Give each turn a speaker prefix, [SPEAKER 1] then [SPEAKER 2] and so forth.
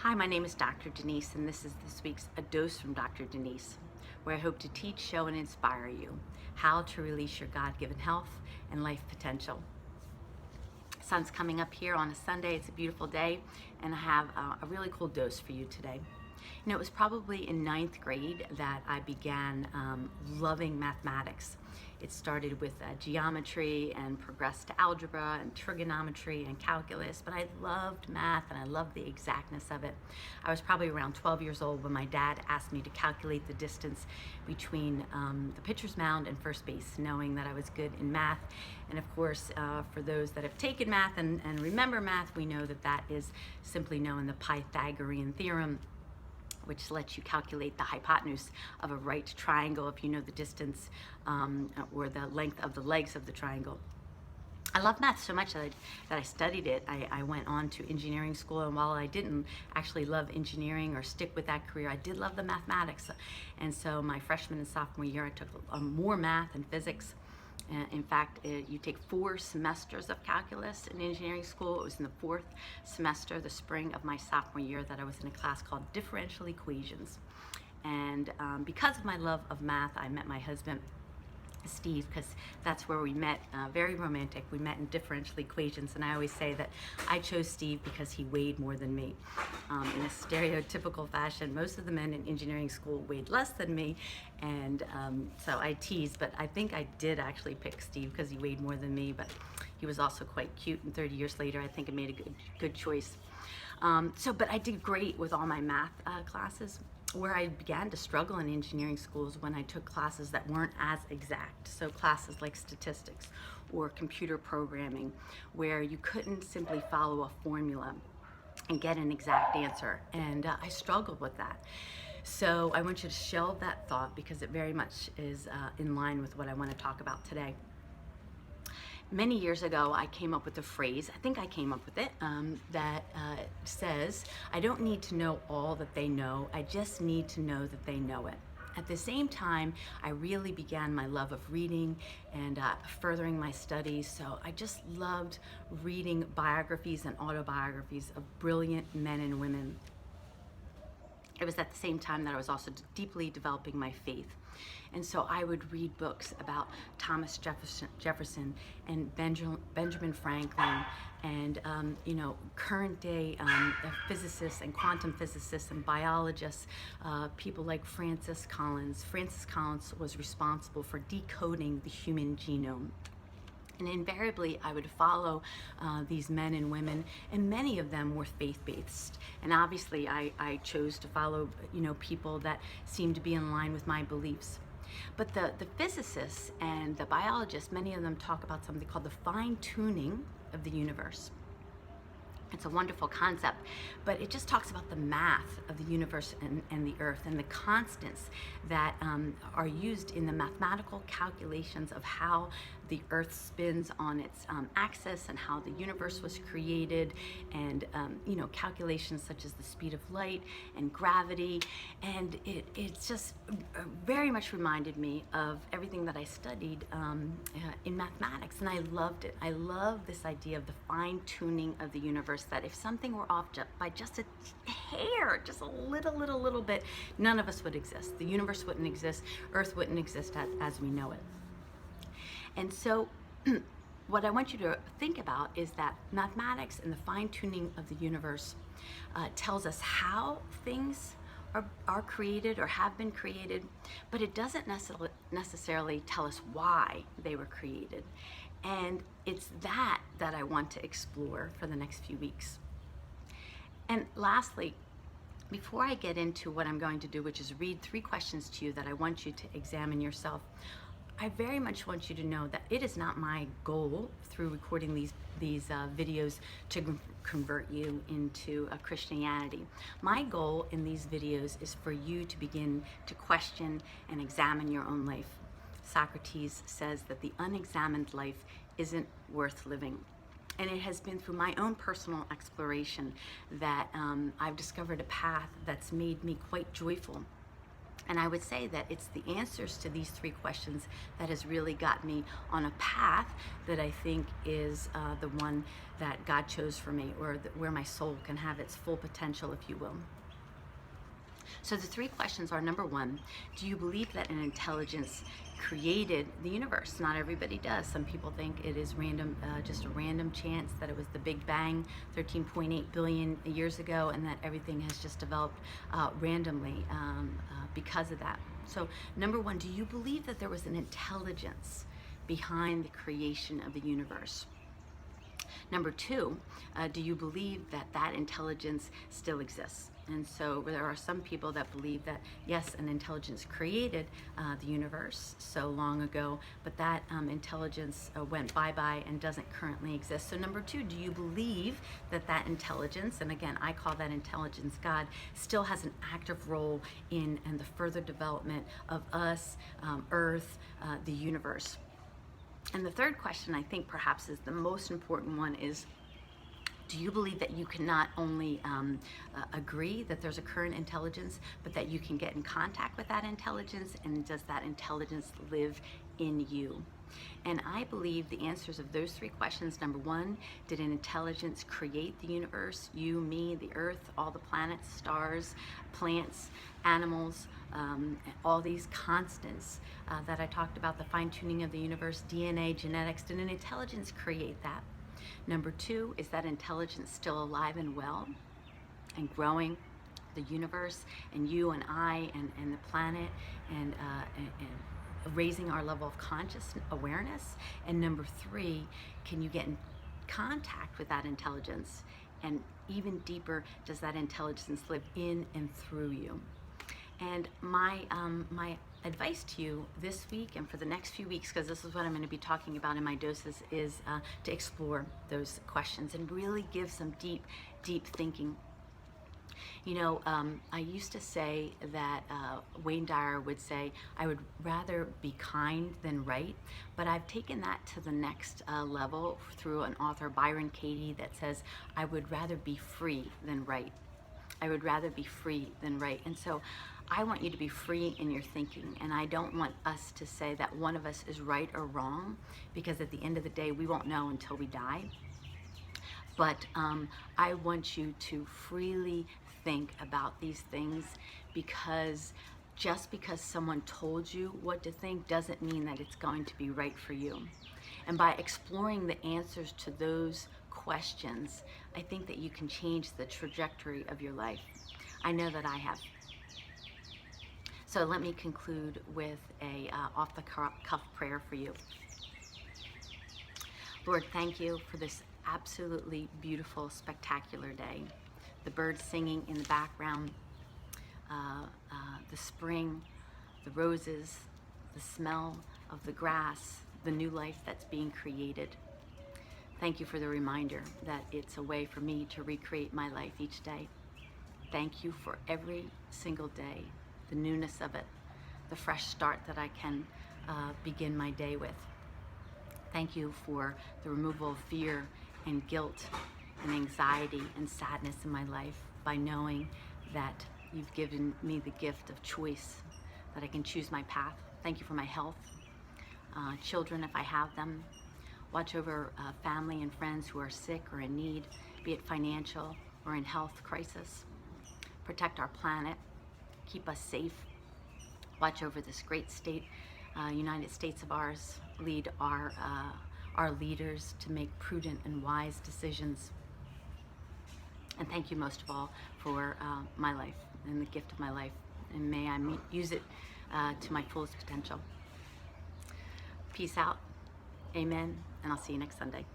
[SPEAKER 1] Hi, my name is Dr. Denise, and this is this week's A Dose from Dr. Denise, where I hope to teach, show, and inspire you how to release your God-given health and life potential. Sun's coming up here on a Sunday. It's a beautiful day, and I have a really cool dose for you today. You know, it was probably in ninth grade that I began loving mathematics. It started with geometry and progressed to algebra and trigonometry and calculus, but I loved math and I loved the exactness of it. I was probably around 12 years old when my dad asked me to calculate the distance between the pitcher's mound and first base, knowing that I was good in math. And of course, for those that have taken math and remember math, we know that that is simply known the Pythagorean theorem, which lets you calculate the hypotenuse of a right triangle if you know the distance or the length of the legs of the triangle. I love math so much that I studied it. I went on to engineering school, and while I didn't actually love engineering or stick with that career, I did love the mathematics. And so my freshman and sophomore year, I took more math and physics. In fact, you take 4 semesters of calculus in engineering school. It was in the 4th semester, the spring of my sophomore year, that I was in a class called differential equations. And because of my love of math, I met my husband, Steve, because that's where we met. Very romantic. We met in differential equations, and I always say that I chose Steve because he weighed more than me. In a stereotypical fashion, most of the men in engineering school weighed less than me, and so I tease, but I think I did actually pick Steve because he weighed more than me, but he was also quite cute, and 30 years later I think I made a good choice. But I did great with all my math classes. Where I began to struggle in engineering schools when I took classes that weren't as exact. So classes like statistics or computer programming, where you couldn't simply follow a formula and get an exact answer. And I struggled with that. So I want you to shelve that thought because it very much is in line with what I want to talk about today. Many years ago, I came up with a phrase, I think I came up with it, that says, I don't need to know all that they know, I just need to know that they know it. At the same time, I really began my love of reading and furthering my studies, so I just loved reading biographies and autobiographies of brilliant men and women. It was at the same time that I was also deeply developing my faith. And so I would read books about Thomas Jefferson and Benjamin Franklin and, current day physicists and quantum physicists and biologists, people like Francis Collins. Francis Collins was responsible for decoding the human genome. And invariably, I would follow these men and women, and many of them were faith-based. And obviously, I chose to follow, people that seemed to be in line with my beliefs. But the physicists and the biologists, many of them talk about something called the fine-tuning of the universe. It's a wonderful concept, but it just talks about the math of the universe and the earth and the constants that are used in the mathematical calculations of how the earth spins on its axis and how the universe was created, and calculations such as the speed of light and gravity. And it's just very much reminded me of everything that I studied in mathematics, and I loved it. I love this idea of the fine-tuning of the universe, that if something were off by just a hair, just a little bit, none of us would exist. The universe wouldn't exist, Earth wouldn't exist as we know it. And so what I want you to think about is that mathematics and the fine-tuning of the universe tells us how things are created or have been created, but it doesn't necessarily tell us why they were created. And it's that I want to explore for the next few weeks. And lastly, before I get into what I'm going to do, which is read 3 questions to you that I want you to examine yourself, I very much want you to know that it is not my goal through recording these videos to convert you into Christianity. My goal in these videos is for you to begin to question and examine your own life. Socrates says that the unexamined life isn't worth living. And it has been through my own personal exploration that I've discovered a path that's made me quite joyful. And I would say that it's the answers to these three questions that has really got me on a path that I think is the one that God chose for me, or where my soul can have its full potential, if you will. So the three questions are: number one, do you believe that an intelligence created the universe? Not everybody does. Some people think it is random, just a random chance that it was the Big Bang 13.8 billion years ago, and that everything has just developed randomly because of that. So number one, do you believe that there was an intelligence behind the creation of the universe? Number two, do you believe that that intelligence still exists? And so there are some people that believe that, yes, an intelligence created the universe so long ago, but that intelligence went bye-bye and doesn't currently exist. So number two, do you believe that that intelligence, and again, I call that intelligence God, still has an active role in the further development of us, Earth, the universe? And the third question, I think perhaps is the most important one, is do you believe that you can not only agree that there's a current intelligence, but that you can get in contact with that intelligence, and does that intelligence live in you? And I believe the answers of those three questions: number one, did an intelligence create the universe? You, me, the earth, all the planets, stars, plants, animals, all these constants that I talked about, the fine-tuning of the universe, DNA, genetics. Did an intelligence create that? Number two, is that intelligence still alive and well and growing the universe and you and I and the planet, and raising our level of conscious awareness? And number three, can you get in contact with that intelligence? And even deeper, does that intelligence live in and through you? And my advice to you this week and for the next few weeks, because this is what I'm going to be talking about in my doses, is to explore those questions and really give some deep thinking. You know, I used to say that Wayne Dyer would say, I would rather be kind than right, but I've taken that to the next level through an author, Byron Katie, that says, I would rather be free than right. I would rather be free than right. And so I want you to be free in your thinking, and I don't want us to say that one of us is right or wrong, because at the end of the day, we won't know until we die. But I want you to freely think about these things, because just because someone told you what to think doesn't mean that it's going to be right for you. And by exploring the answers to those questions, I think that you can change the trajectory of your life. I know that I have. So let me conclude with a off-the-cuff prayer for you. Lord, thank you for this absolutely beautiful, spectacular day. The birds singing in the background, the spring, the roses, the smell of the grass, the new life that's being created. Thank you for the reminder that it's a way for me to recreate my life each day. Thank you for every single day, the newness of it, the fresh start that I can begin my day with. Thank you for the removal of fear and guilt and anxiety and sadness in my life, by knowing that you've given me the gift of choice, that I can choose my path. Thank you for my health, children if I have them. Watch over family and friends who are sick or in need, be it financial or in health crisis. Protect our planet, keep us safe. Watch over this great state, United States of ours. Lead our leaders to make prudent and wise decisions. And thank you most of all for my life and the gift of my life. And may I use it to my fullest potential. Peace out. Amen. And I'll see you next Sunday.